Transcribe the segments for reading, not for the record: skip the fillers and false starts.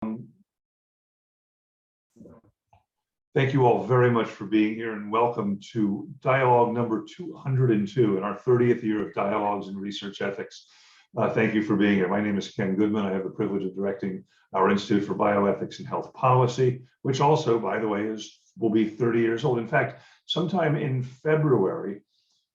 Thank you all very much for being here, and welcome to dialogue number 202 in our 30th year of dialogues in research ethics. Thank you for being here. My name is Ken Goodman. I have the privilege of directing our Institute for Bioethics and Health Policy, which also, by the way, will be 30 years old. In fact, sometime in February,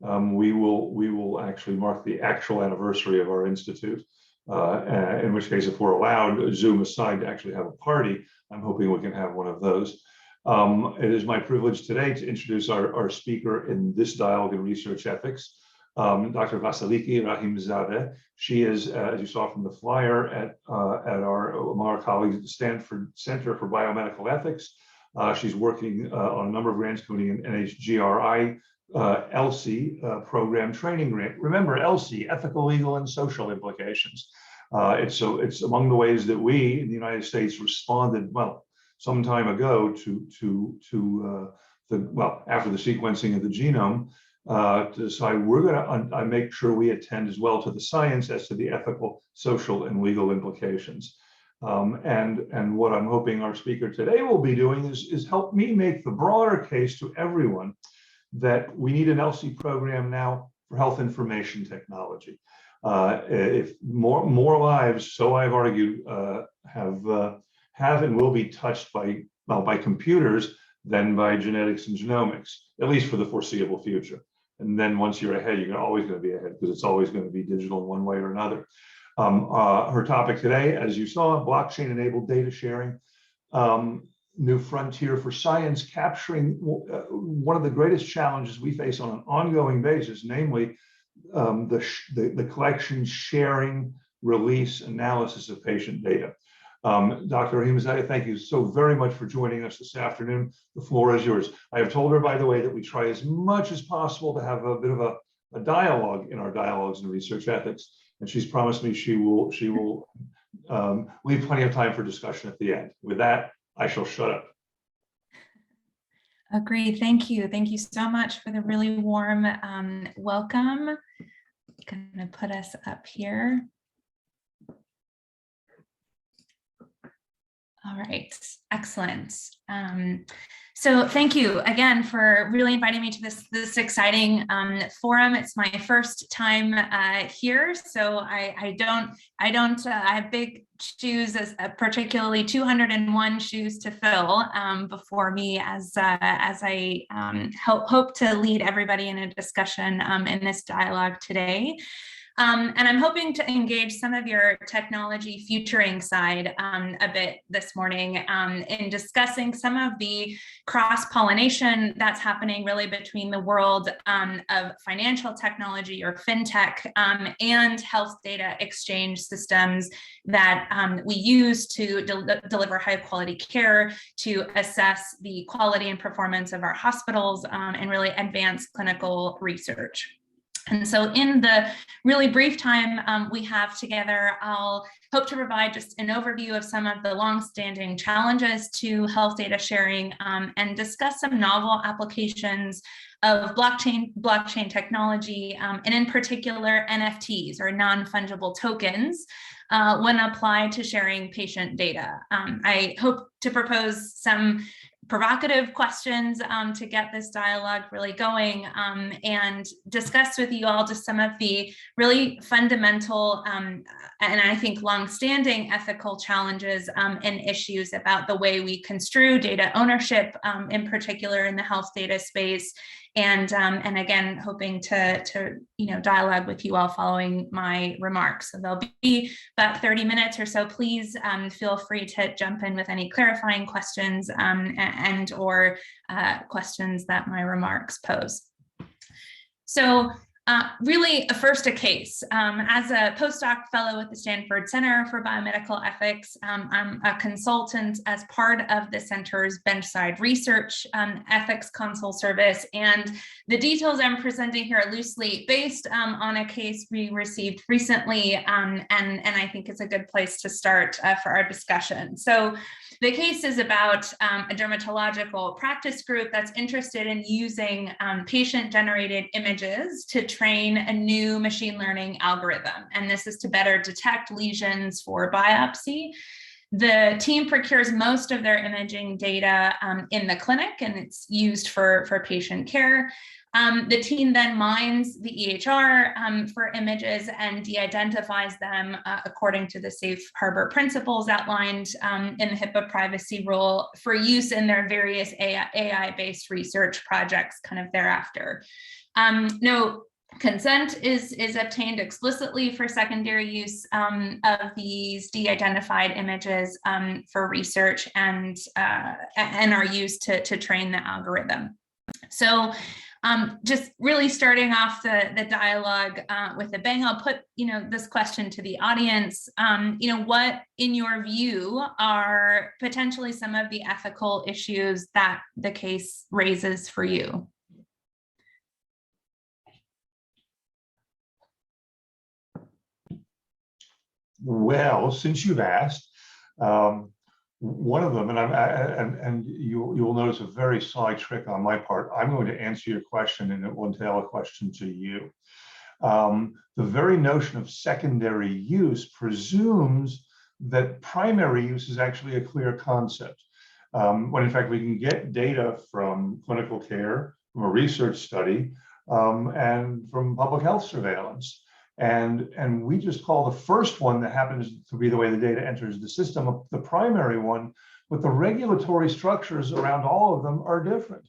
we will actually mark the actual anniversary of our institute. In which case, if we're allowed, Zoom aside, to actually have a party, I'm hoping we can have one of those. It is my privilege today to introduce our speaker in this dialogue in research ethics, Dr. Vasiliki Rahimzadeh. She is, as you saw from the flyer, among our colleagues at the Stanford Center for Biomedical Ethics. She's working on a number of grants, including an NHGRI ELSI program training grant. Remember, ELSI, ethical, legal, and social implications. It's among the ways that we in the United States responded, well, some time ago after the sequencing of the genome, to decide we're going to make sure we attend as well to the science as to the ethical, social, and legal implications. And what I'm hoping our speaker today will be doing is help me make the broader case to everyone that we need an ELSI program now for health information technology. If more lives, so I've argued, have and will be touched by computers than by genetics and genomics, at least for the foreseeable future. And then once you're ahead, you're always going to be ahead, because it's always going to be digital in one way or another. Her topic today, as you saw, blockchain-enabled data sharing, new frontier for science, capturing one of the greatest challenges we face on an ongoing basis, namely the collection, sharing, release, analysis of patient data. Dr. Rahimzadeh, thank you so very much for joining us this afternoon. The floor is yours. I have told her, by the way, that we try as much as possible to have a bit of a dialogue in our dialogues in research ethics, and she's promised me she will leave plenty of time for discussion at the end. With that, I shall shut up. Agreed. Thank you. Thank you so much for the really warm welcome. I'm going to put us up here. All right, excellent. So thank you again for really inviting me to this exciting forum. It's my first time here, so I have big shoes, particularly 201 shoes to fill before me as I hope to lead everybody in a discussion in this dialogue today. And I'm hoping to engage some of your technology futuring side a bit this morning in discussing some of the cross-pollination that's happening really between the world of financial technology or fintech and health data exchange systems that we use to deliver high quality care, to assess the quality and performance of our hospitals, and really advance clinical research. And so in the really brief time we have together, I'll hope to provide just an overview of some of the longstanding challenges to health data sharing and discuss some novel applications of blockchain technology, and in particular NFTs, or non-fungible tokens, when applied to sharing patient data. I hope to propose some provocative questions to get this dialogue really going, and discuss with you all just some of the really fundamental and I think longstanding ethical challenges and issues about the way we construe data ownership, in particular in the health data space. And again, hoping to dialogue with you all following my remarks. So there'll be about 30 minutes or so. Please feel free to jump in with any clarifying questions and or questions that my remarks pose. So really, first a case. As a postdoc fellow at the Stanford Center for Biomedical Ethics, I'm a consultant as part of the center's benchside research ethics console service, and the details I'm presenting here are loosely based on a case we received recently, and I think it's a good place to start for our discussion. So the case is about a dermatological practice group that's interested in using patient-generated images to train a new machine learning algorithm. And this is to better detect lesions for biopsy. The team procures most of their imaging data in the clinic, and it's used for patient care. The team then mines the EHR for images and de-identifies them according to the safe harbor principles outlined in the HIPAA privacy rule for use in their various AI-based research projects kind of thereafter. No consent is obtained explicitly for secondary use of these de-identified images for research and are used to train the algorithm. So just really starting off the dialogue with a bang, I'll put this question to the audience. What, in your view, are potentially some of the ethical issues that the case raises for you? Well, since you've asked, one of them, and you'll notice a very sly trick on my part. I'm going to answer your question, and it will entail a question to you. The very notion of secondary use presumes that primary use is actually a clear concept, when in fact we can get data from clinical care, from a research study, and from public health surveillance. And we just call the first one that happens to be the way the data enters the system the primary one, but the regulatory structures around all of them are different.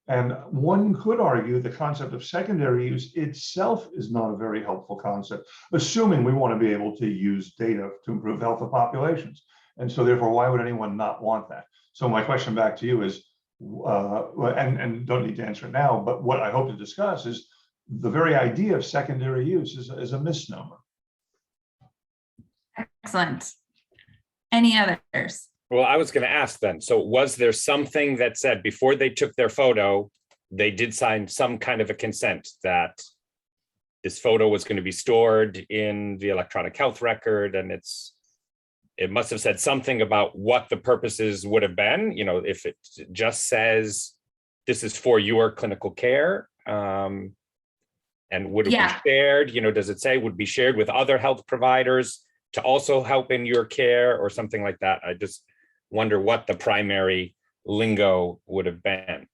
And one could argue the concept of secondary use itself is not a very helpful concept, assuming we want to be able to use data to improve health of populations. And so therefore, why would anyone not want that? So my question back to you is, and don't need to answer it now, but what I hope to discuss is the very idea of secondary use is a misnomer. Excellent. Any others? Well, I was going to ask then, so was there something that said before they took their photo, they did sign some kind of a consent that this photo was going to be stored in the electronic health record, and it must have said something about what the purposes would have been, if it just says this is for your clinical care, and would it be shared, does it say would be shared with other health providers to also help in your care or something like that? I just wonder what the primary lingo would have been.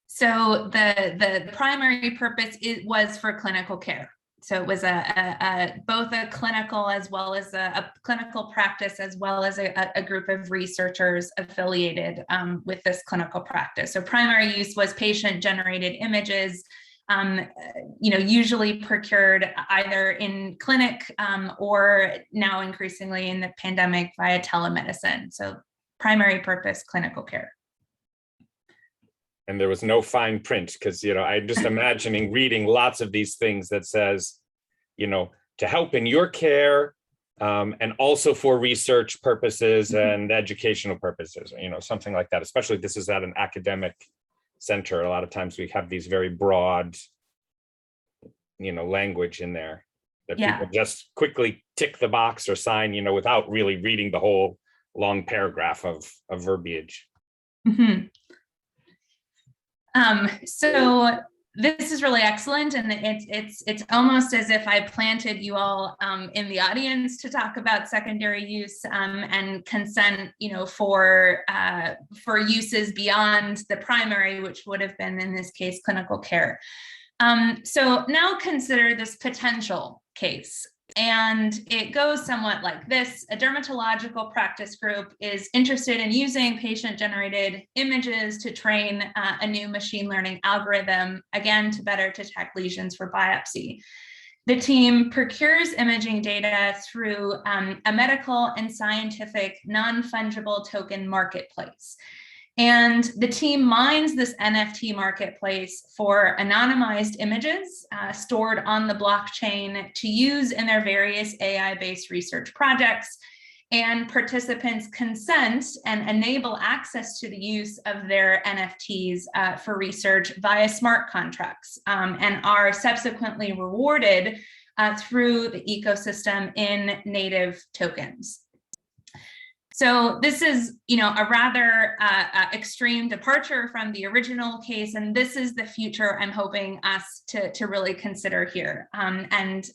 So the primary purpose was for clinical care. So it was both a clinical as well as a clinical practice, as well as a group of researchers affiliated with this clinical practice. So primary use was patient-generated images, usually procured either in clinic or now increasingly in the pandemic via telemedicine. So primary purpose, clinical care. And there was no fine print, because I'm just imagining reading lots of these things that says, to help in your care, and also for research purposes and educational purposes, something like that. Especially this is at an academic center. A lot of times we have these very broad, language in there that people just quickly tick the box or sign, without really reading the whole long paragraph of verbiage. Mm-hmm. So this is really excellent, and it's almost as if I planted you all in the audience to talk about secondary use and consent, for uses beyond the primary, which would have been in this case clinical care. So now consider this potential case. And it goes somewhat like this. A dermatological practice group is interested in using patient-generated images to train a new machine learning algorithm, again, to better detect lesions for biopsy. The team procures imaging data through a medical and scientific non-fungible token marketplace. And the team mines this NFT marketplace for anonymized images stored on the blockchain to use in their various AI-based research projects. And participants consent and enable access to the use of their NFTs for research via smart contracts and are subsequently rewarded through the ecosystem in native tokens. So this is, a rather extreme departure from the original case, and this is the future I'm hoping us to really consider here, and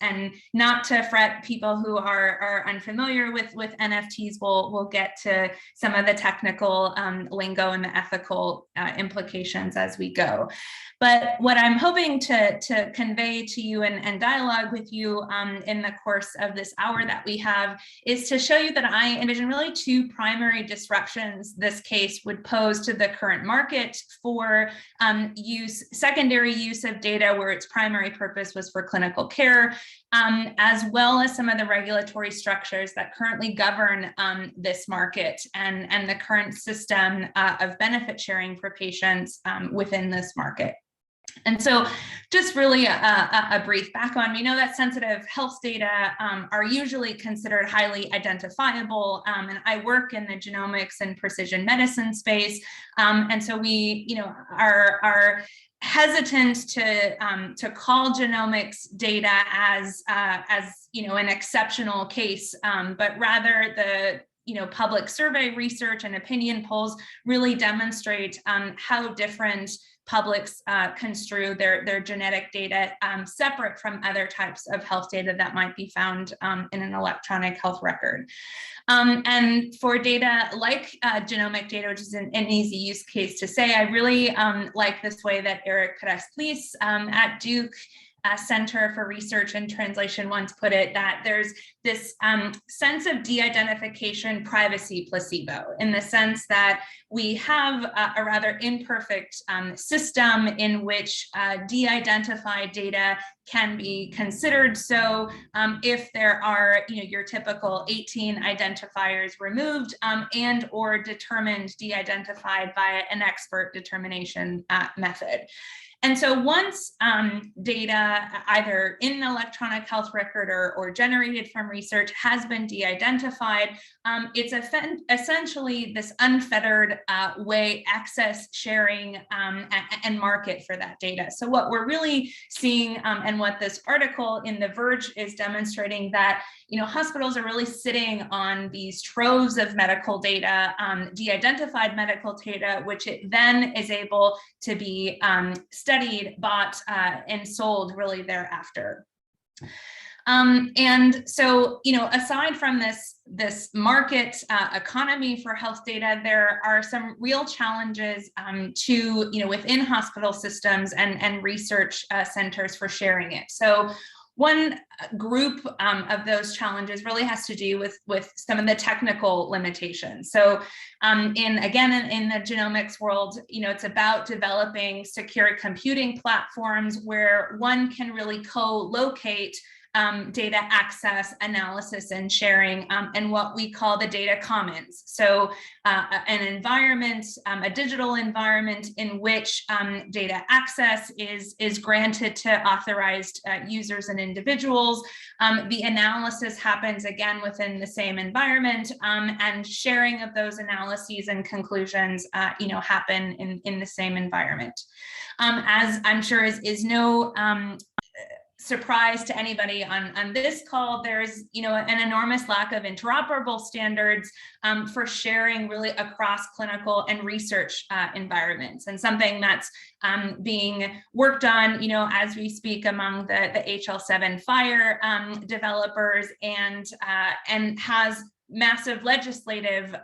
not to fret people who are unfamiliar with NFTs. We'll get to some of the technical lingo and the ethical implications as we go. But what I'm hoping to convey to you and dialogue with you in the course of this hour that we have is to show you that I envision really two primary disruptions this case would pose to the current market for secondary use of data where its primary purpose was for clinical care, as well as some of the regulatory structures that currently govern this market and the current system of benefit sharing for patients within this market. And so just really a brief background. We know that sensitive health data are usually considered highly identifiable, and I work in the genomics and precision medicine space. And so we, are hesitant to call genomics data as an exceptional case, but rather the public survey research and opinion polls really demonstrate how different publics construe their genetic data separate from other types of health data that might be found in an electronic health record. And for data like genomic data, which is an easy use case to say, I really like this way that Eric Perez-Plis at Duke Center for Research and Translation once put it, that there's this sense of de-identification privacy placebo, in the sense that we have a rather imperfect system in which de-identified data can be considered. So if there are your typical 18 identifiers removed and or determined de-identified via an expert determination method. And so once data either in an electronic health record or generated from research has been de-identified, it's essentially this unfettered way access, sharing, and market for that data. So what we're really seeing, and what this article in The Verge is demonstrating, that hospitals are really sitting on these troves of medical data, de-identified medical data, which it then is able to be studied, bought, and sold really thereafter. And so, aside from this market economy for health data, there are some real challenges to, within hospital systems and research centers for sharing it. So one group of those challenges really has to do with some of the technical limitations. So in the genomics world, it's about developing secure computing platforms where one can really co-locate data access, analysis, and sharing, and what we call the data commons. So an environment, a digital environment in which data access is granted to authorized users and individuals. The analysis happens again within the same environment, and sharing of those analyses and conclusions happen in the same environment. As I'm sure is no surprise to anybody on this call, there's an enormous lack of interoperable standards for sharing really across clinical and research environments, and something that's being worked on as we speak among the HL7 FHIR developers, and has massive legislative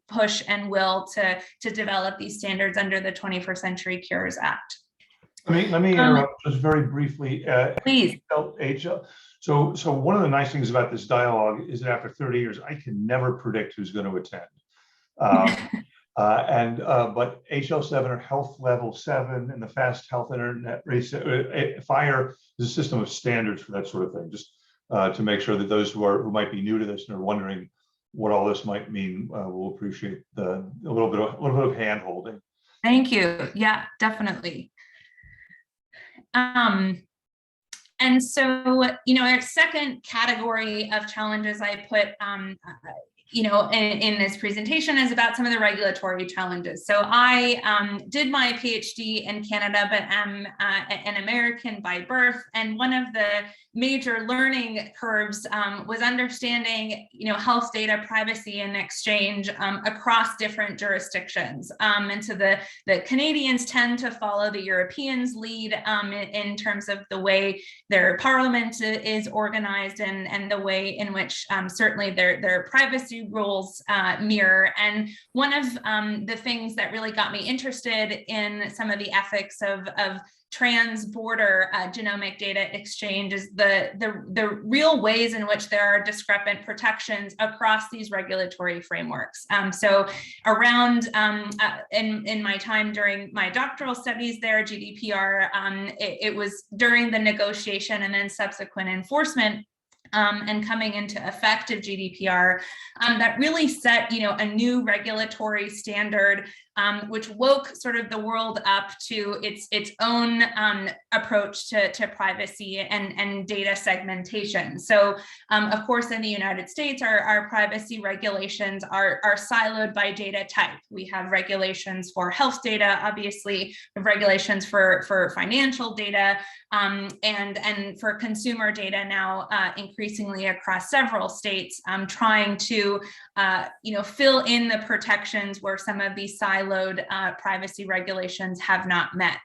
push and will to develop these standards under the 21st Century Cures Act. Let me interrupt just very briefly. Please. So one of the nice things about this dialogue is that after 30 years, I can never predict who's going to attend. But HL7 or Health Level 7 and the Fast Health Internet FHIR is a system of standards for that sort of thing, just to make sure that those who might be new to this and are wondering what all this might mean will appreciate a little bit of hand holding. Thank you. Yeah, definitely. And so, a second category of challenges I put in this presentation is about some of the regulatory challenges. So I did my PhD in Canada, but am an American by birth. And one of the major learning curves was understanding, health data privacy and exchange across different jurisdictions. And so the Canadians tend to follow the Europeans' lead in terms of the way their parliament is organized and the way in which certainly their privacy rules mirror. And one of the things that really got me interested in some of the ethics of trans-border genomic data exchange is the real ways in which there are discrepant protections across these regulatory frameworks. So around in my time during my doctoral studies there, GDPR, it was during the negotiation and then subsequent enforcement and coming into effect of GDPR that really set, a new regulatory standard, which woke sort of the world up to its own approach to privacy and data segmentation. So, of course, in the United States, our privacy regulations are siloed by data type. We have regulations for health data, obviously, we have regulations for financial data, and for consumer data now increasingly across several states, trying to fill in the protections where some of these siloed privacy regulations have not met.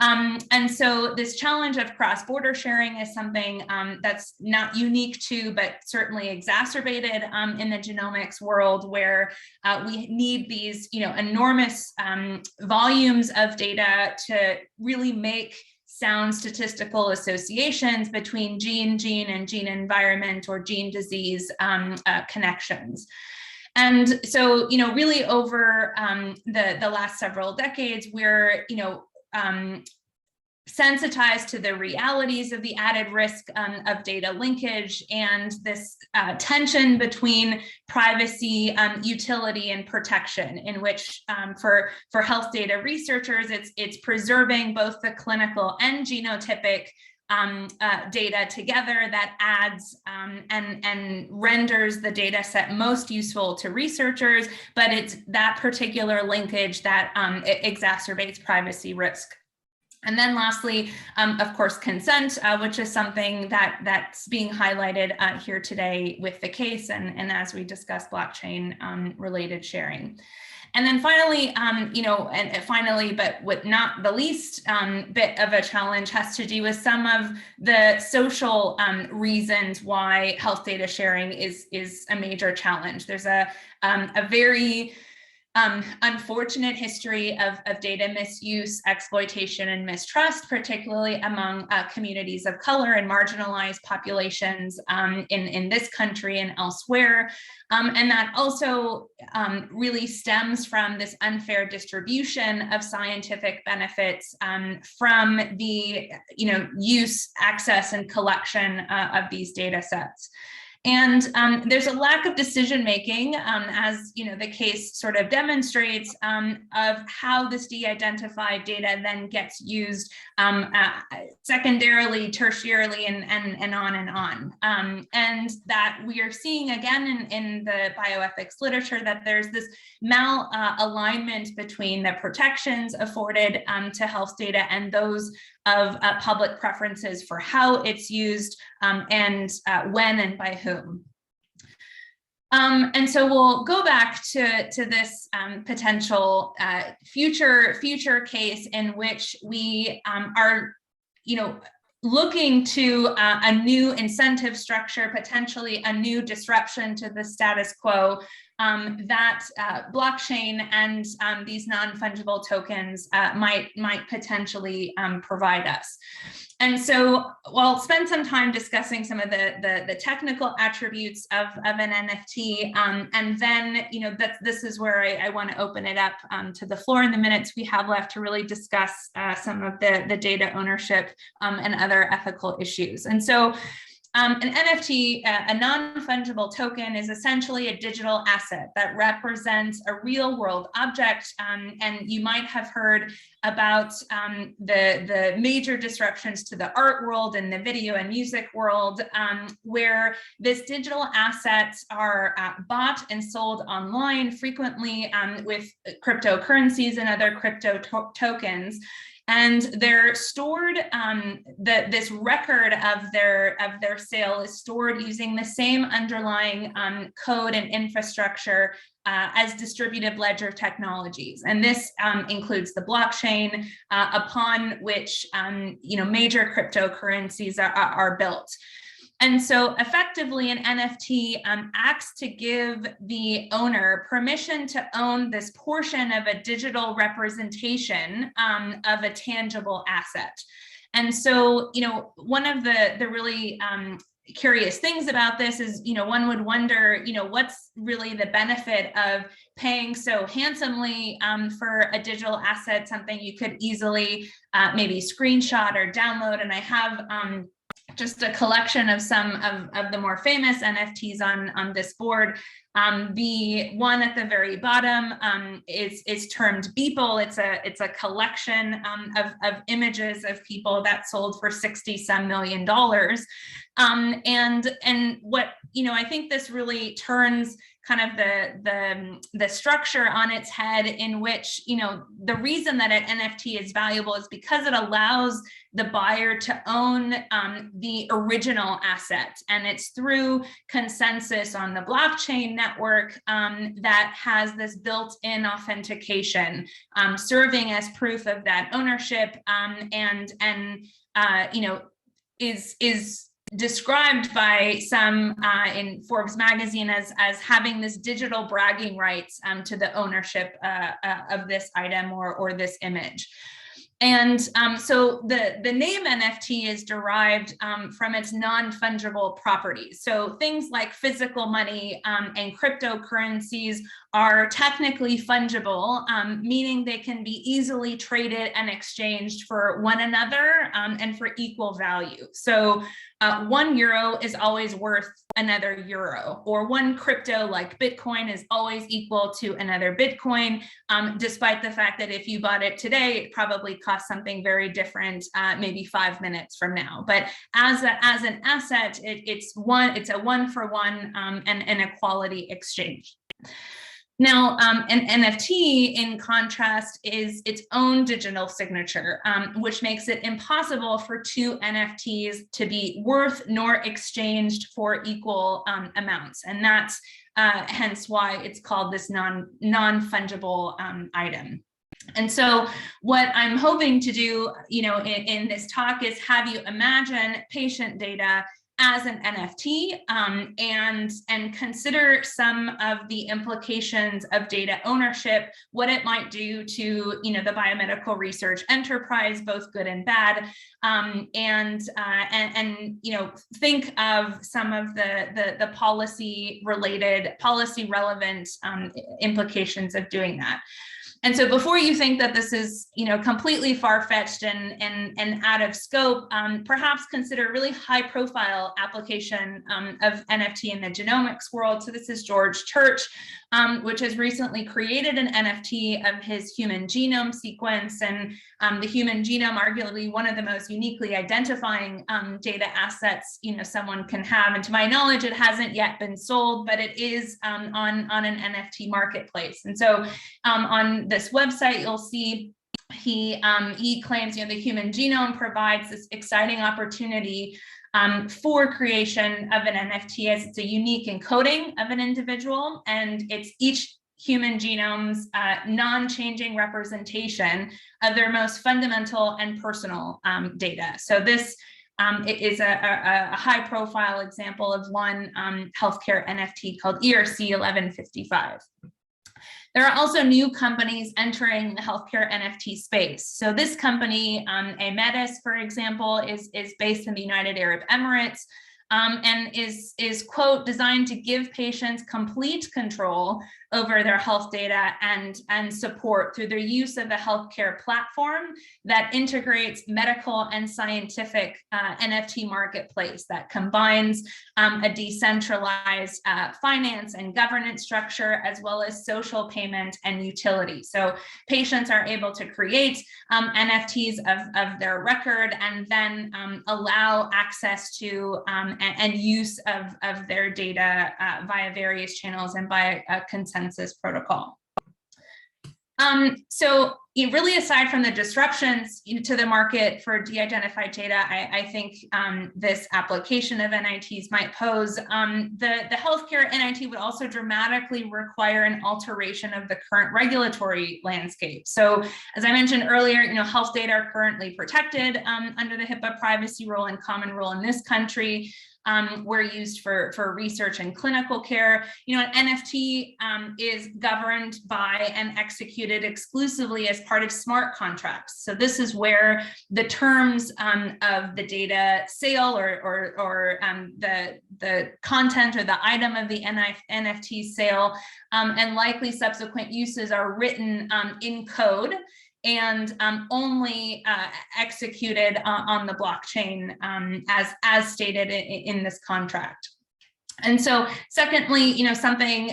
And so this challenge of cross-border sharing is something that's not unique to, but certainly exacerbated in the genomics world, where we need these, enormous volumes of data to really make sound statistical associations between gene and gene environment or gene disease connections. And so, really over the last several decades, we're, sensitized to the realities of the added risk of data linkage and this tension between privacy, utility, and protection, in which for health data researchers, it's preserving both the clinical and genotypic data together that adds and renders the data set most useful to researchers, but it's that particular linkage that exacerbates privacy risk. And then lastly, of course, consent, which is something that's being highlighted here today with the case and as we discuss blockchain related sharing. And then finally, but not the least bit of a challenge has to do with some of the social reasons why health data sharing is a major challenge. There's a very unfortunate history of data misuse, exploitation, and mistrust, particularly among communities of color and marginalized populations in this country and elsewhere. And that also really stems from this unfair distribution of scientific benefits from the use, access, and collection of these data sets. And there's a lack of decision making, as the case sort of demonstrates, of how this de-identified data then gets used secondarily, tertiarily, and on and on. And that we are seeing again in the bioethics literature that there's this malalignment between the protections afforded to health data and those of public preferences for how it's used and when and by whom. And so we'll go back to this potential future case in which we are, looking to a new incentive structure, potentially a new disruption to the status quo that blockchain and these non-fungible tokens might potentially provide us. And so we'll spend some time discussing some of the technical attributes of an NFT, and then this is where I want to open it up to the floor in the minutes we have left to really discuss some of the data ownership and other ethical issues. And so An NFT, a non-fungible token, is essentially a digital asset that represents a real world object. And you might have heard about the major disruptions to the art world and the video and music world, where this digital assets are bought and sold online frequently with cryptocurrencies and other crypto tokens. And they're stored, this record of their sale is stored using the same underlying code and infrastructure as distributed ledger technologies. And this includes the blockchain upon which major cryptocurrencies are built. And so effectively an NFT acts to give the owner permission to own this portion of a digital representation of a tangible asset. And so, one of the really curious things about this is, one would wonder, what's really the benefit of paying so handsomely for a digital asset, something you could easily maybe screenshot or download. And I have just a collection of some of the more famous NFTs on this board. The one at the very bottom is termed Beeple. It's a collection of images of people that sold for $60-some million. And what I think this really turns kind of the structure on its head, in which the reason that an NFT is valuable is because it allows the buyer to own the original asset, and it's through consensus on the blockchain network that has this built-in authentication, serving as proof of that ownership, and is described by some in Forbes magazine as having this digital bragging rights to the ownership of this item or this image. And so the name NFT is derived from its non-fungible properties. So things like physical money and cryptocurrencies are technically fungible, meaning they can be easily traded and exchanged for one another and for equal value. So €1 is always worth another euro, or one crypto like Bitcoin is always equal to another Bitcoin, despite the fact that if you bought it today, it probably costs something very different, maybe 5 minutes from now. But as an asset, it's a one-for-one and an equality exchange. Now, an NFT, in contrast, is its own digital signature, which makes it impossible for two NFTs to be worth nor exchanged for equal amounts. And that's hence why it's called this non-fungible item. And so what I'm hoping to do, in this talk is have you imagine patient data as an NFT and consider some of the implications of data ownership, what it might do to the biomedical research enterprise, both good and bad, and think of some of the policy relevant implications of doing that. And so before you think that this is, completely far-fetched and out of scope, perhaps consider a really high-profile application of NFT in the genomics world. So this is George Church, which has recently created an NFT of his human genome sequence. And the human genome, arguably one of the most uniquely identifying data assets someone can have. And to my knowledge, it hasn't yet been sold, but it is on an NFT marketplace. And so on this website, you'll see he claims the human genome provides this exciting opportunity for creation of an NFT, as it's a unique encoding of an individual, and it's each human genome's non-changing representation of their most fundamental and personal data. So this is a high-profile example of one healthcare NFT called ERC 1155. There are also new companies entering the healthcare NFT space. So this company, Ametis, for example, is based in the United Arab Emirates. and is, quote, designed to give patients complete control over their health data and support through their use of a healthcare platform that integrates medical and scientific NFT marketplace that combines a decentralized finance and governance structure, as well as social payment and utility. So patients are able to create NFTs of their record and then allow access to and use of their data via various channels and by a consensus protocol. So really, aside from the disruptions to the market for de-identified data, I think this application of NITs might pose. The healthcare NIT would also dramatically require an alteration of the current regulatory landscape. So as I mentioned earlier, health data are currently protected under the HIPAA privacy rule and common rule in this country. Were used for research and clinical care. An NFT is governed by and executed exclusively as part of smart contracts. So this is where the terms of the data sale or the content or the item of the NFT sale and likely subsequent uses are written in code and only executed on the blockchain as stated in this contract. And so secondly, something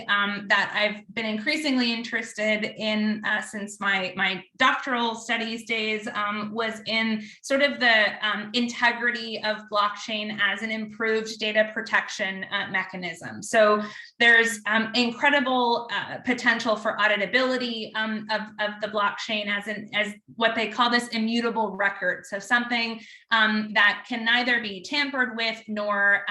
that I've been increasingly interested in since my doctoral studies days was in sort of the integrity of blockchain as an improved data protection mechanism. So there's incredible potential for auditability of the blockchain as what they call this immutable record. So something that can neither be tampered with nor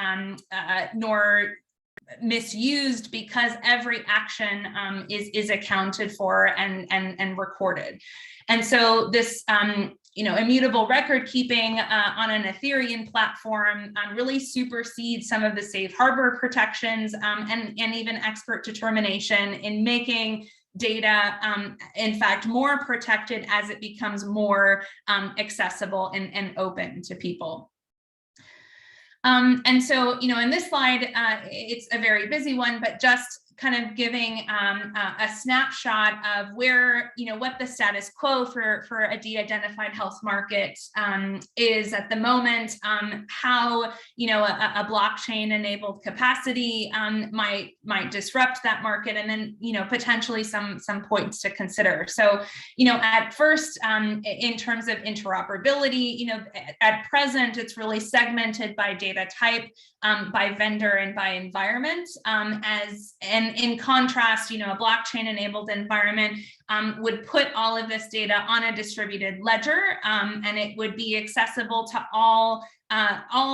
misused, because every action is accounted for and recorded. And so this immutable record keeping on an Ethereum platform really supersedes some of the safe harbor protections and even expert determination in making data, in fact, more protected as it becomes more accessible and open to people. And so, in this slide, it's a very busy one, but just kind of giving a snapshot of where, what the status quo for a de-identified health market is at the moment, how, a blockchain-enabled capacity might disrupt that market, and then, potentially some points to consider. So, at first, in terms of interoperability, at present, it's really segmented by data type, by vendor, and by environment, and in contrast, a blockchain-enabled environment would put all of this data on a distributed ledger, and it would be accessible to all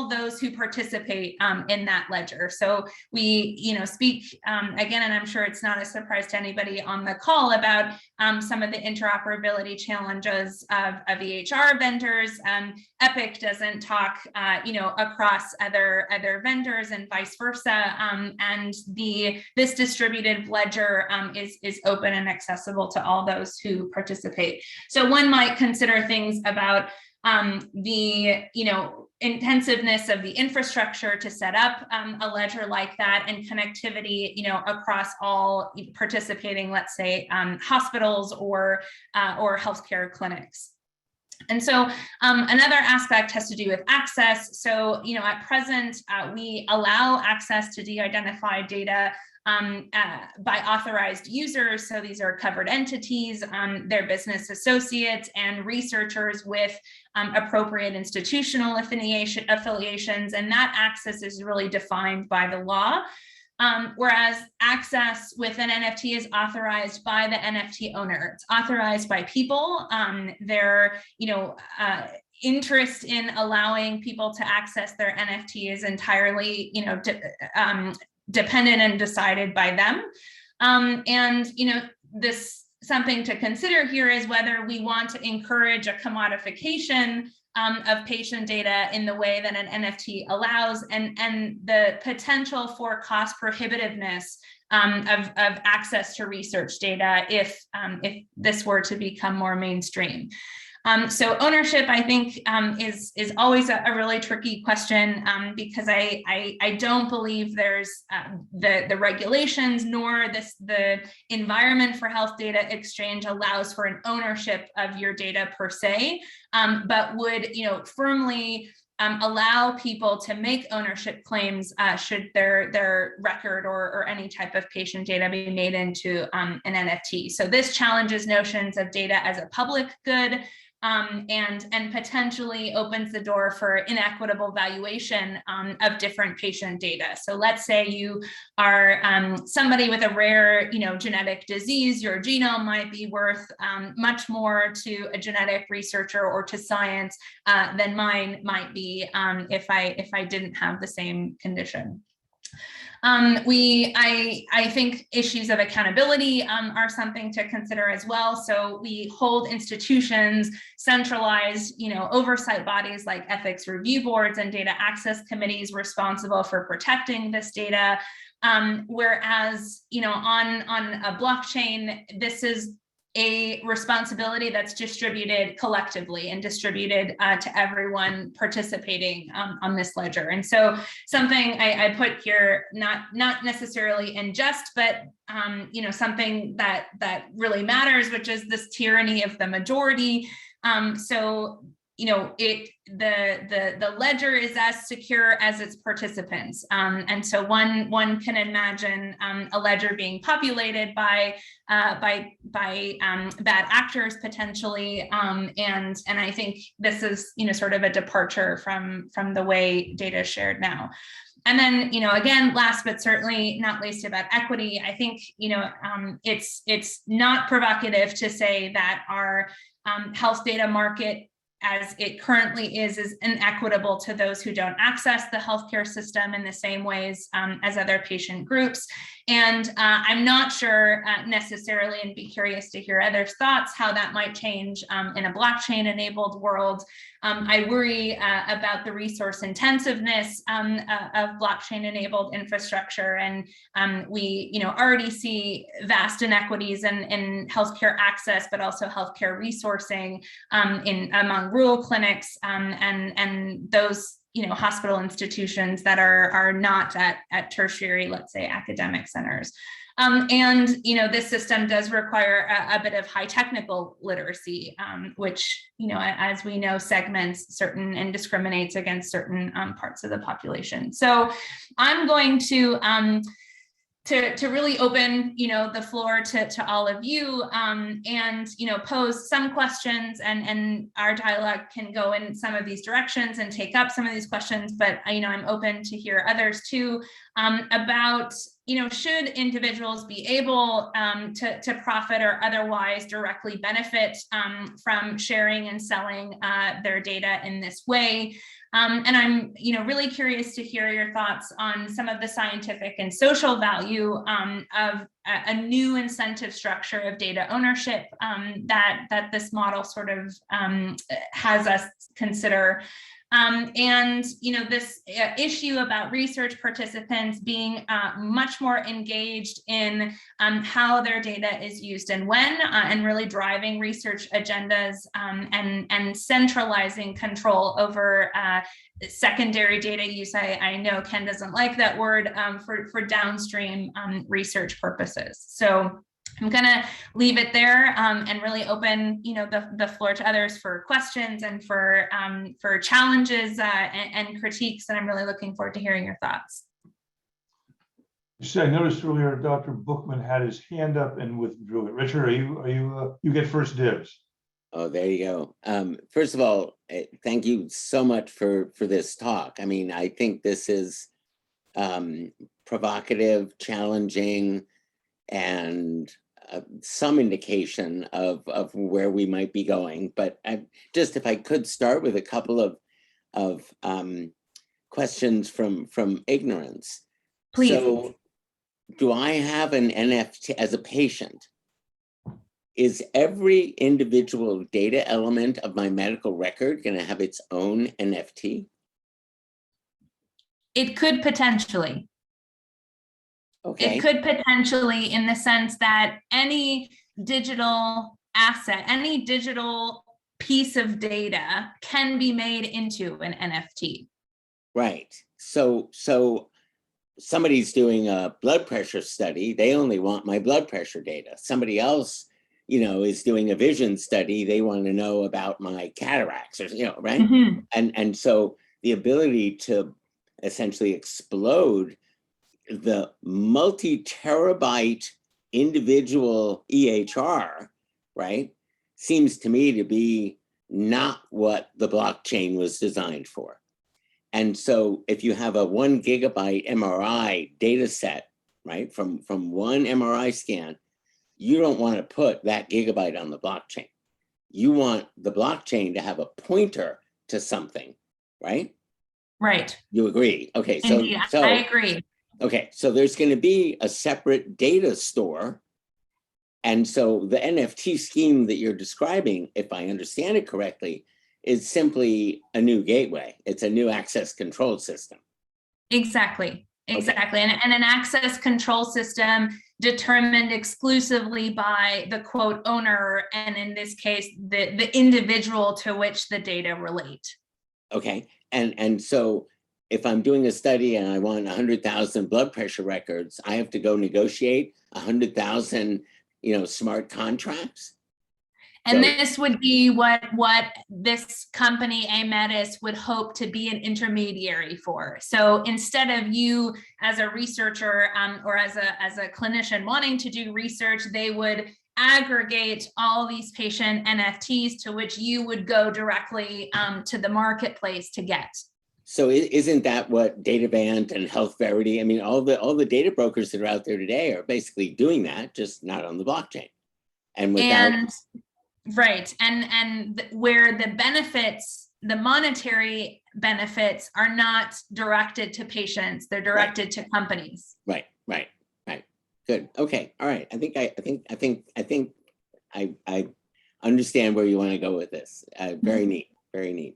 those who participate in that ledger. So we, speak again, and I'm sure it's not a surprise to anybody on the call about some of the interoperability challenges of EHR vendors. Epic doesn't talk, across other vendors and vice versa. And this distributed ledger is open and accessible to all those who participate. So one might consider things about the intensiveness of the infrastructure to set up a ledger like that, and connectivity across all participating, let's say, hospitals or healthcare clinics. And so another aspect has to do with access. So at present we allow access to de-identified data by authorized users. So these are covered entities, their business associates, and researchers with appropriate institutional affiliations, and that access is really defined by the law. Whereas access with an NFT is authorized by the NFT owner. It's authorized by people. Their interest in allowing people to access their NFT is entirely dependent and decided by them. And this something to consider here is whether we want to encourage a commodification of patient data in the way that an NFT allows, and the potential for cost prohibitiveness of access to research data if this were to become more mainstream. So ownership, I think, is always a really tricky question, because I don't believe there's the regulations nor the environment for health data exchange allows for an ownership of your data per se, but would firmly allow people to make ownership claims should their record or any type of patient data be made into an NFT. So this challenges notions of data as a public good, and potentially opens the door for inequitable valuation of different patient data. So let's say you are somebody with a rare, genetic disease. Your genome might be worth much more to a genetic researcher or to science than mine might be if I didn't have the same condition. I think issues of accountability are something to consider as well. So we hold institutions, centralized, oversight bodies like ethics review boards and data access committees responsible for protecting this data. Whereas, on a blockchain, this is a responsibility that's distributed collectively and distributed to everyone participating on this ledger. And so something I put here, not necessarily in jest, but something that really matters, which is this tyranny of the majority. So the ledger is as secure as its participants, and so one can imagine a ledger being populated by bad actors potentially, and I think this is sort of a departure from the way data is shared now. And then, again, last but certainly not least, about equity, I think it's not provocative to say that our health data market as it currently is inequitable to those who don't access the healthcare system in the same ways as other patient groups. And I'm not sure necessarily, and be curious to hear others' thoughts, how that might change in a blockchain-enabled world. I worry about the resource intensiveness of blockchain-enabled infrastructure, and we already see vast inequities in healthcare access, but also healthcare resourcing among rural clinics and those hospital institutions that are not at tertiary, let's say, academic centers. And this system does require a bit of high technical literacy, which as we know, segments certain and discriminates against certain parts of the population. So I'm going to really open the floor to all of you, and pose some questions, and our dialogue can go in some of these directions and take up some of these questions, but I'm open to hear others too, about should individuals be able to profit or otherwise directly benefit from sharing and selling their data in this way. And I'm really curious to hear your thoughts on some of the scientific and social value of a new incentive structure of data ownership that this model sort of has us consider. And this issue about research participants being much more engaged in how their data is used and when, and really driving research agendas and centralizing control over secondary data use. I know Ken doesn't like that word for downstream research purposes. So I'm going to leave it there and really open, the floor to others for questions and for challenges and critiques. And I'm really looking forward to hearing your thoughts. I noticed earlier Dr. Bookman had his hand up and withdrew it. Richard, you get first dibs. Oh, there you go. First of all, thank you so much for this talk. I mean, I think this is provocative, challenging, and some indication of where we might be going. But just if I could start with a couple of questions from ignorance. Please. So, do I have an NFT as a patient? Is every individual data element of my medical record going to have its own NFT? It could potentially. Okay. It could potentially, in the sense that any digital asset, any digital piece of data can be made into an NFT. Right. So somebody's doing a blood pressure study. They only want my blood pressure data. Somebody else, is doing a vision study. They want to know about my cataracts, or right. Mm-hmm. And so the ability to essentially explode the multi-terabyte individual EHR, right, seems to me to be not what the blockchain was designed for. And so if you have a 1 gigabyte MRI data set, right, from one MRI scan, you don't want to put that gigabyte on the blockchain. You want the blockchain to have a pointer to something, right? Right. You agree? Okay, Indeed, so I agree. Okay, so there's going to be a separate data store. And so the NFT scheme that you're describing, if I understand it correctly, is simply a new gateway. It's a new access control system. Exactly. Okay. And an access control system determined exclusively by the quote owner, and in this case, the individual to which the data relate. Okay. And so if I'm doing a study and I want 100,000 blood pressure records, I have to go negotiate 100,000, smart contracts. And this would be what this company, Ametis, would hope to be an intermediary for. So instead of you as a researcher or as a clinician wanting to do research, they would aggregate all these patient NFTs to which you would go directly to the marketplace to get. So isn't that what Datavant and Health Verity, I mean, all the data brokers that are out there today are basically doing that, just not on the blockchain. And without... Right. And where the benefits, the monetary benefits are not directed to patients, they're directed to companies. Right. Good. Okay. All right. I think I understand where you want to go with this. Very neat. Very neat.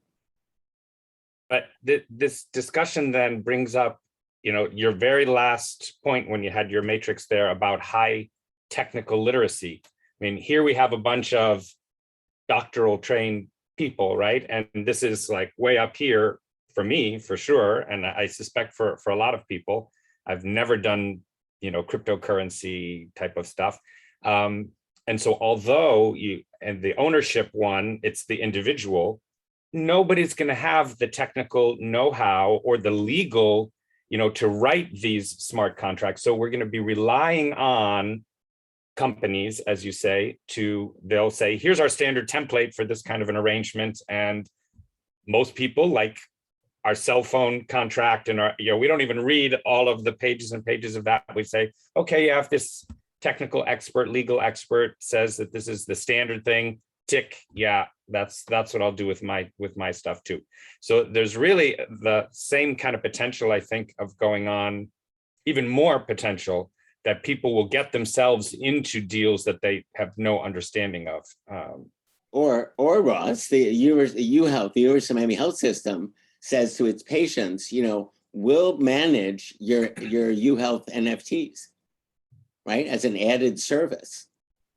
But this discussion then brings up, your very last point when you had your matrix there about high technical literacy. I mean, here we have a bunch of doctoral trained people, right? And this is like way up here for me, for sure. And I suspect for a lot of people, I've never done, cryptocurrency type of stuff. And so although and the ownership one, it's the individual, nobody's going to have the technical know-how or the legal, to write these smart contracts. So we're going to be relying on companies, as you say, they'll say, here's our standard template for this kind of an arrangement. And most people, like our cell phone contract and we don't even read all of the pages and pages of that. We say, okay, yeah, if this technical expert, legal expert says that this is the standard thing, tick, yeah, that's what I'll do with my stuff too. So there's really the same kind of potential, I think, of going on, even more potential, that people will get themselves into deals that they have no understanding of. Or Ross, the UHealth, the University of Miami Health System, says to its patients, we'll manage your UHealth NFTs, right, as an added service,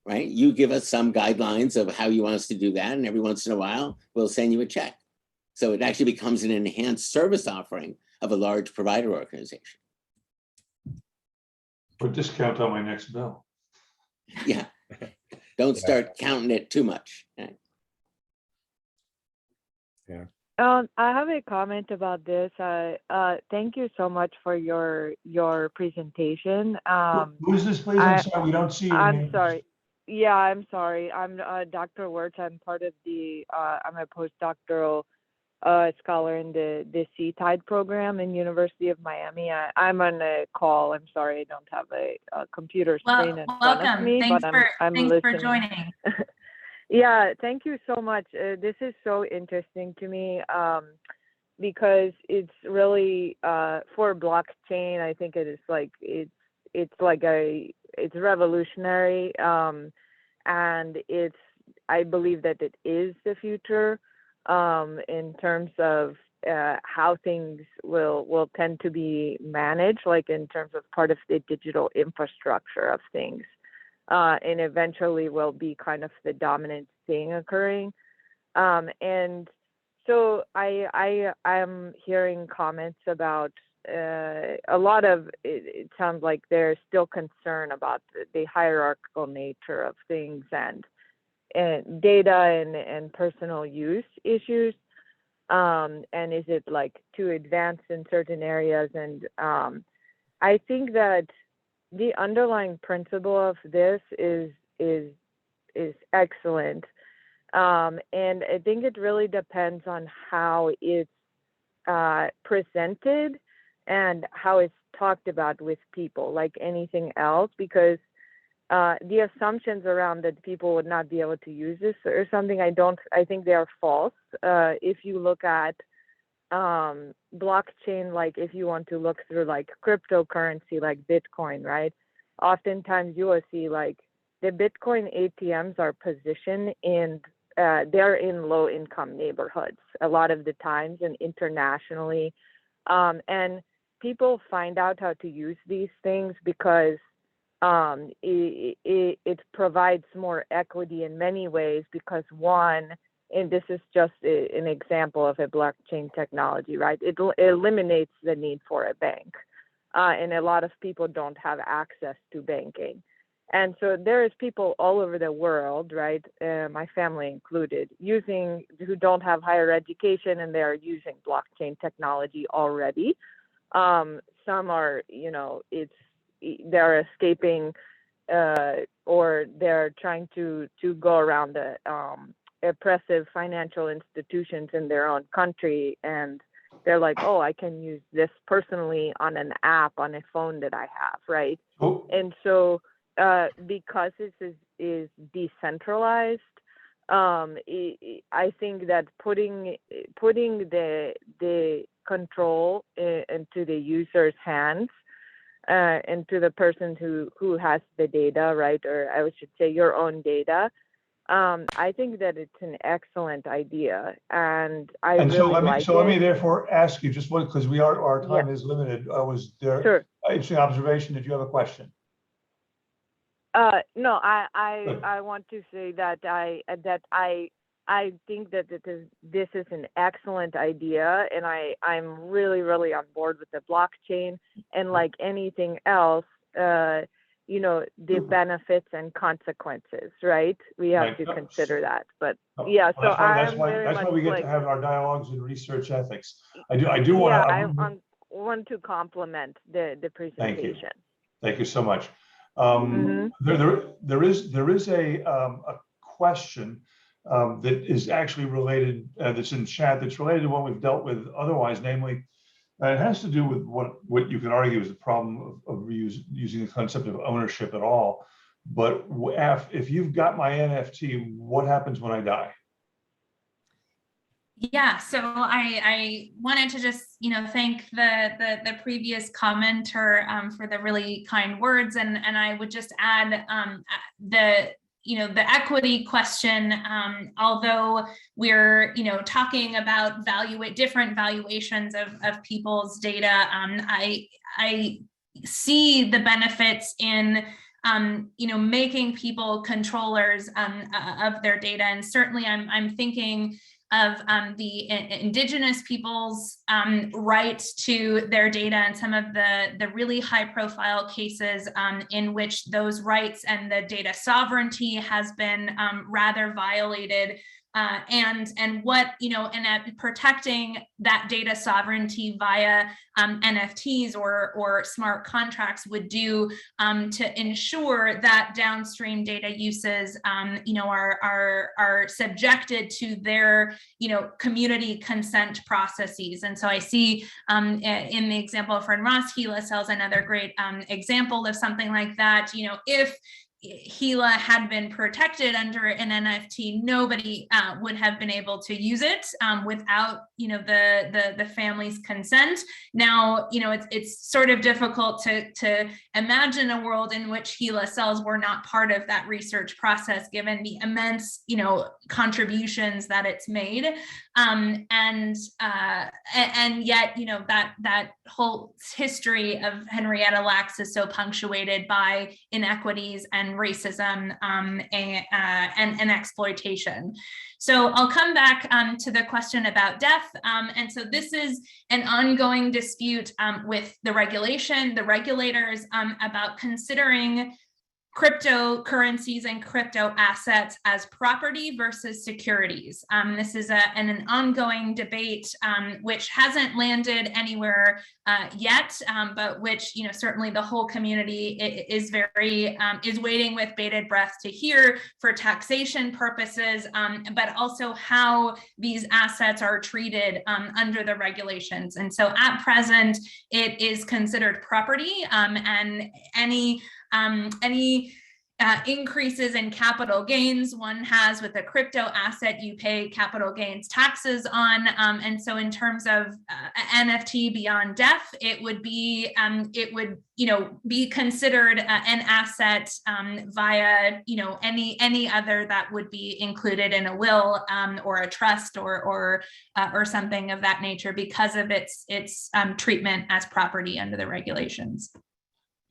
right? You give us some guidelines of how you want us to do that, and every once in a while, we'll send you a check. So it actually becomes an enhanced service offering of a large provider organization. Put discount on my next bill. Yeah. Don't start counting it too much. Yeah. I have a comment about this. Thank you so much for your presentation. Who is this, please? I'm sorry, we don't see your name. I'm sorry. Yeah, I'm sorry. I'm Dr. Wirtz. I'm part of I'm a postdoctoral scholar in the C-Tide program in University of Miami. I'm on a call. I'm sorry, I don't have a computer screen in front of me, but I'm listening. Thanks for joining. Yeah, thank you so much. This is so interesting to me because it's really for blockchain. I think it is like it's revolutionary, and I believe that it is the future in terms of how things will tend to be managed, like in terms of part of the digital infrastructure of things. And eventually will be kind of the dominant thing occurring. And so I'm hearing comments about a lot of it sounds like there's still concern about the hierarchical nature of things and data and personal use issues. And is it like too advanced in certain areas? And I think that the underlying principle of this is excellent. And I think it really depends on how it's presented and how it's talked about with people, like anything else, because the assumptions around that people would not be able to use this or something, I think they are false. If you look at blockchain, like if you want to look through like cryptocurrency, like Bitcoin, right? Oftentimes you will see like the Bitcoin ATMs are positioned in, they're in low income neighborhoods a lot of the times and internationally. And people find out how to use these things because it provides more equity in many ways because one, and this is just an example of a blockchain technology, right? It eliminates the need for a bank. And a lot of people don't have access to banking. And so there is people all over the world, right, my family included, who don't have higher education and they're using blockchain technology already. Some are, they're escaping or they're trying to go around the oppressive financial institutions in their own country, and they're like, oh, I can use this personally on an app on a phone that I have, right? Oh. And so because this is decentralized, I think that putting the control into the user's hands and to the person who has the data, right? Or I should say your own data. I think that it's an excellent idea, and let me therefore ask you just one, because our time is limited. Was there Sure. Interesting observation? Did you have a question? No, I want to say that I think that this is an excellent idea, and I'm really, really on board with the blockchain. And like anything else, the benefits and consequences, right? We have to consider that. But yeah, so that's why we get to have our dialogues in research ethics. I do want to. I want to compliment the presentation. Thank you so much. There is a question that is actually related, that's in chat, that's related to what we've dealt with otherwise, namely, it has to do with what you could argue is the problem of using the concept of ownership at all. But if you've got my NFT, what happens when I die? Yeah, so I wanted to just thank the previous commenter for the really kind words, and I would just add the equity question, although we're talking about different valuations of people's data, I see the benefits in making people controllers of their data, and certainly I'm thinking of the indigenous people's right to their data, and some of the really high profile cases in which those rights and the data sovereignty has been rather violated. And what, and protecting that data sovereignty via NFTs or smart contracts would do to ensure that downstream data uses, are subjected to their, community consent processes. And so I see in the example of Fred Ross, Gila sells another great example of something like that. If Gila had been protected under an NFT, nobody would have been able to use it without, the family's consent. Now, it's sort of difficult to imagine a world in which Gila cells were not part of that research process, given the immense, contributions that it's made. And yet, you know, that whole history of Henrietta Lacks is so punctuated by inequities and racism and exploitation. So I'll come back to the question about death. And so this is an ongoing dispute with the regulators about considering cryptocurrencies and crypto assets as property versus securities. This is an ongoing debate which hasn't landed anywhere yet, but which, you know, certainly the whole community is waiting with bated breath to hear for taxation purposes, but also how these assets are treated under the regulations. And so at present, it is considered property, and any increases in capital gains one has with a crypto asset, you pay capital gains taxes on. And so in terms of NFT beyond death, it would be be considered an asset via any other that would be included in a will or a trust or something of that nature because of its treatment as property under the regulations.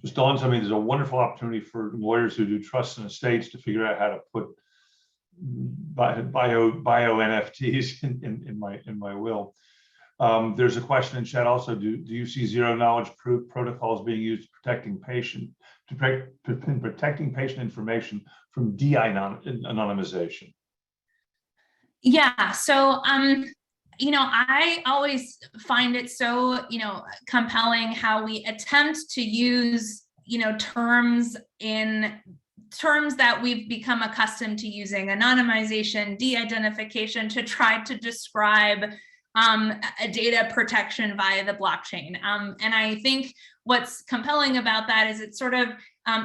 Just dawns on me, there's a wonderful opportunity for lawyers who do trusts and estates to figure out how to put bio NFTs in my will. There's a question in chat also. Do you see zero knowledge proof protocols being used protecting patient information from de-anonymization? Yeah. So I always find it so, compelling how we attempt to use, terms that we've become accustomed to using, anonymization, de-identification, to try to describe a data protection via the blockchain. And I think what's compelling about that is it's sort of,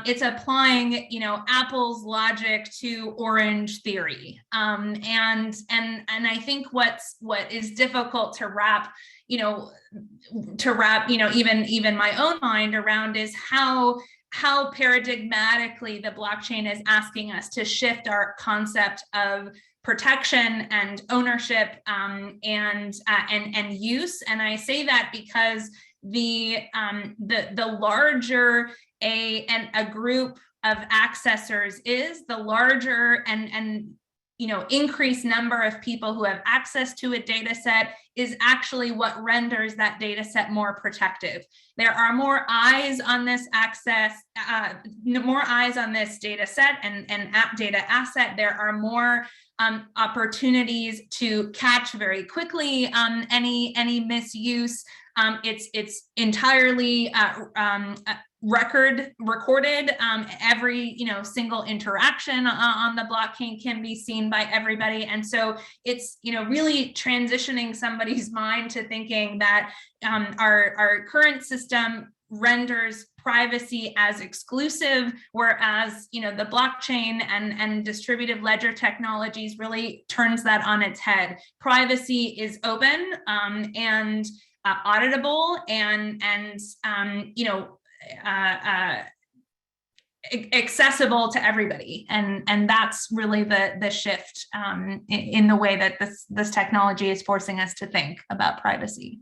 it's applying, Apple's logic to orange theory. And I think what is difficult to wrap, even my own mind around is how paradigmatically the blockchain is asking us to shift our concept of protection and ownership and use. And I say that because the larger a group of accessors is, the larger and increased number of people who have access to a data set is actually what renders that data set more protective. There are more eyes on this more eyes on this data set and data asset. There are more opportunities to catch very quickly any misuse. It's entirely recorded. Every single interaction on the blockchain can be seen by everybody, and so it's really transitioning somebody's mind to thinking that our current system renders privacy as exclusive, whereas the blockchain and distributed ledger technologies really turns that on its head. Privacy is open and auditable and accessible to everybody, and that's really the shift in the way that this technology is forcing us to think about privacy.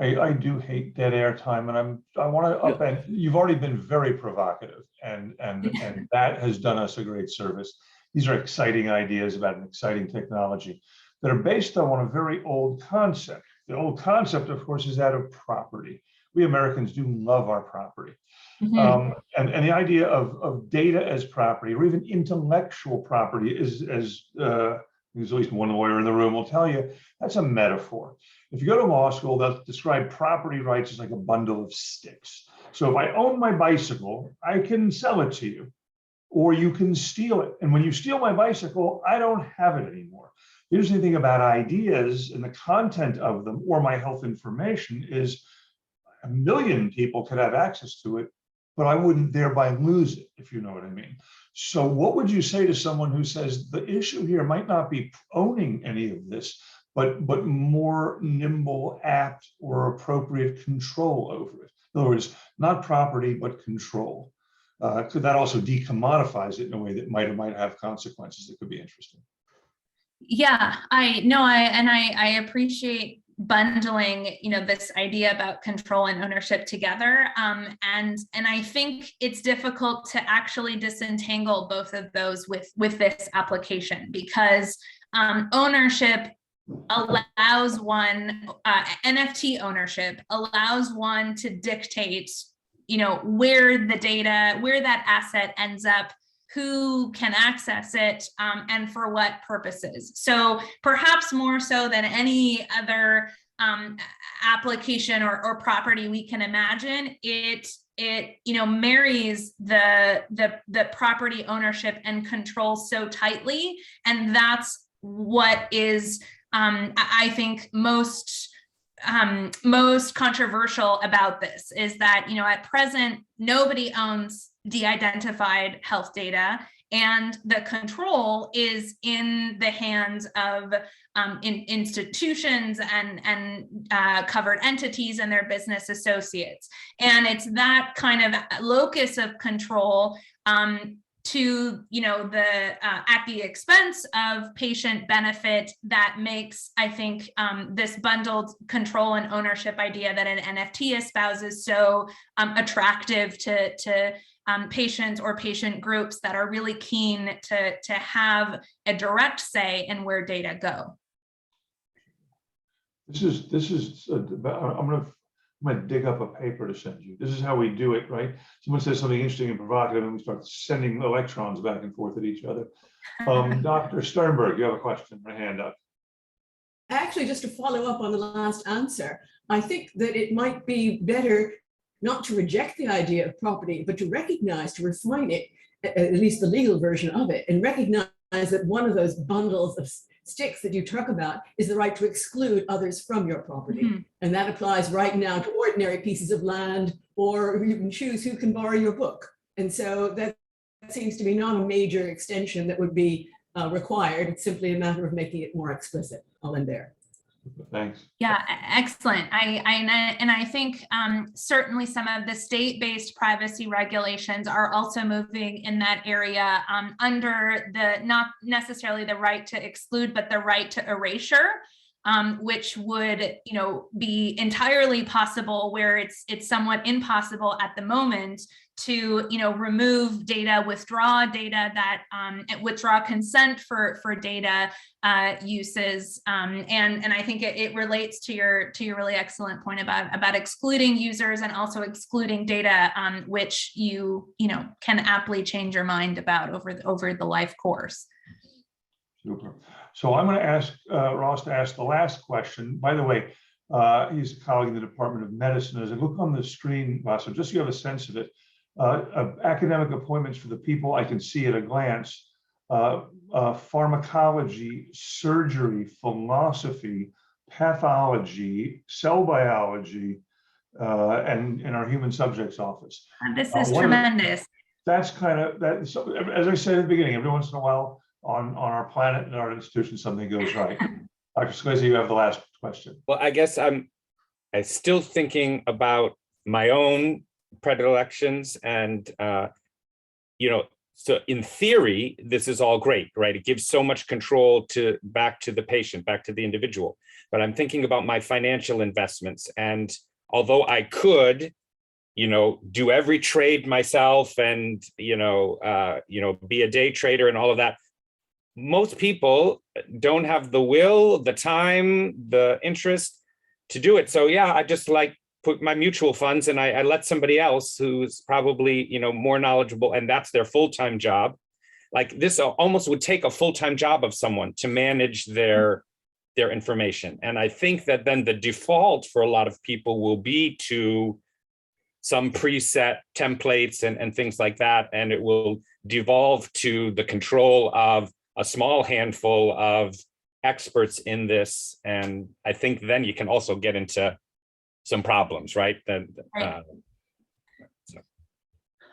I do hate dead air time, and I want to upend. You've already been very provocative, and that has done us a great service. These are exciting ideas about an exciting technology that are based on a very old concept. The old concept, of course, is that of property. We Americans do love our property. Mm-hmm. And the idea of data as property, or even intellectual property, is, as there's at least one lawyer in the room will tell you, that's a metaphor. If you go to law school, they'll describe property rights as like a bundle of sticks. So if I own my bicycle, I can sell it to you, or you can steal it. And when you steal my bicycle, I don't have it anymore. The interesting thing about ideas and the content of them, or my health information, is 1 million people could have access to it, but I wouldn't thereby lose it, if you know what I mean. So what would you say to someone who says the issue here might not be owning any of this, but more nimble, apt, or appropriate control over it? In other words, not property, but control. Could that also decommodifies it in a way that might have consequences that could be interesting? Yeah, I appreciate bundling, this idea about control and ownership together. And I think it's difficult to actually disentangle both of those with this application, because ownership allows one, NFT ownership allows one to dictate, where the data, where that asset ends up, who can access it, and for what purposes. So perhaps more so than any other application or property we can imagine, it marries the property ownership and control so tightly. And that's what is, I think, most controversial about this, is that, at present, nobody owns de-identified health data, and the control is in the hands of institutions and covered entities and their business associates. And it's that kind of locus of control to at the expense of patient benefit that makes, I think, this bundled control and ownership idea that an NFT espouses so attractive to patients or patient groups that are really keen to have a direct say in where data go. This is I'm gonna dig up a paper to send you. This is how we do it, right? Someone says something interesting and provocative, and we start sending electrons back and forth at each other. Dr. Sternberg, you have a question, a hand up. Actually, just to follow up on the last answer, I think that it might be better not to reject the idea of property, but to recognize, to refine it, at least the legal version of it, and recognize that one of those bundles of sticks that you talk about is the right to exclude others from your property. Mm-hmm. And that applies right now to ordinary pieces of land, or you can choose who can borrow your book. And so that seems to be not a major extension that would be required. It's simply a matter of making it more explicit. I'll end there. Thanks. Yeah, excellent. I think certainly some of the state-based privacy regulations are also moving in that area, under the, not necessarily the right to exclude, but the right to erasure, which would, be entirely possible where it's somewhat impossible at the moment to, remove data, withdraw data that, withdraw consent for data uses. And I think it relates to your really excellent point about excluding users and also excluding data, which you can aptly change your mind about over the life course. Super. So I'm going to ask Ross to ask the last question. By the way, he's a colleague in the Department of Medicine. As I look on the screen, so just so you have a sense of it, academic appointments for the people I can see at a glance: pharmacology, surgery, philosophy, pathology, cell biology, and in our human subjects office. This is tremendous. That's kind of that. So, as I said at the beginning, every once in a while on our planet and our institution, something goes right. Dr. Scalise, you have the last question. Well, I guess I'm still thinking about my own predilections, and so in theory, this is all great, right? It gives so much control back to the patient, back to the individual. But I'm thinking about my financial investments, and although I could, do every trade myself and be a day trader and all of that, most people don't have the will, the time, the interest to do it. So yeah, I just put my mutual funds and I let somebody else who's probably, more knowledgeable, and that's their full-time job. Like this almost would take a full-time job of someone to manage their information. And I think that then the default for a lot of people will be to some preset templates and things like that. And it will devolve to the control of a small handful of experts in this. And I think then you can also get into some problems, right? Right.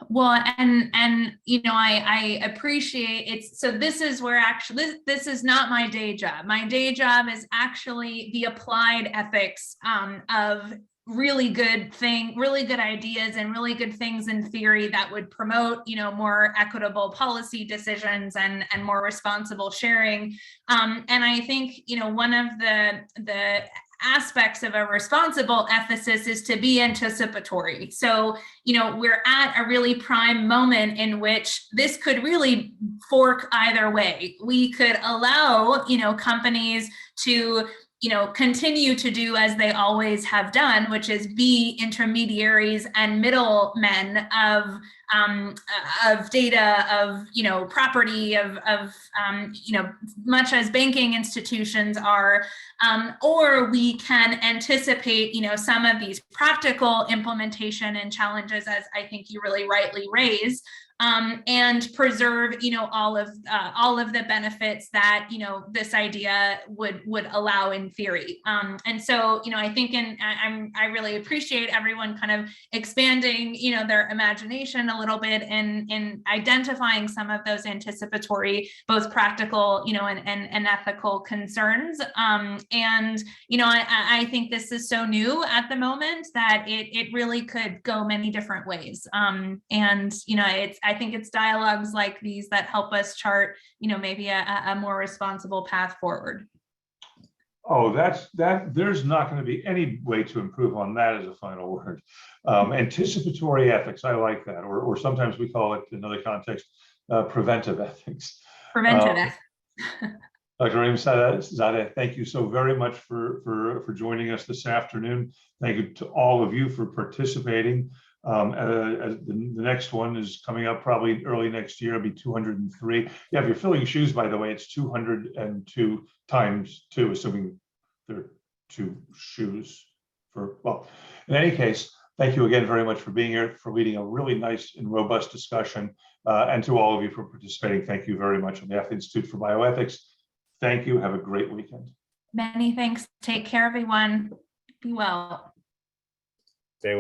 Well, and I appreciate it. So this is where actually this is not my day job. My day job is actually the applied ethics of really good ideas and really good things in theory that would promote, more equitable policy decisions and more responsible sharing. And I think, one of the aspects of a responsible ethicist is to be anticipatory. So, we're at a really prime moment in which this could really fork either way. We could allow, companies to continue to do as they always have done, which is be intermediaries and middlemen of data, of property, of much as banking institutions are, or we can anticipate some of these practical implementation and challenges, as I think you really rightly raise. And preserve, all of the benefits that this idea would allow in theory. And so, I think, I really appreciate everyone kind of expanding, their imagination a little bit in identifying some of those anticipatory, both practical, and ethical concerns. And I think this is so new at the moment that it really could go many different ways. And I think it's dialogues like these that help us chart, maybe a more responsible path forward. Oh, there's not going to be any way to improve on that as a final word. Anticipatory ethics, I like that. Or sometimes we call it, in another context, preventive ethics. Preventive ethics. Dr. Rahimzadeh, thank you so very much for joining us this afternoon. Thank you to all of you for participating. The next one is coming up probably early next year. It'll be 203. Yeah, if you're filling shoes, by the way, it's 202 times 2, assuming there are 2 shoes. In any case, thank you again very much for being here, for leading a really nice and robust discussion, and to all of you for participating. Thank you very much. On behalf of the Institute for Bioethics, thank you. Have a great weekend. Many thanks. Take care, everyone. Be well.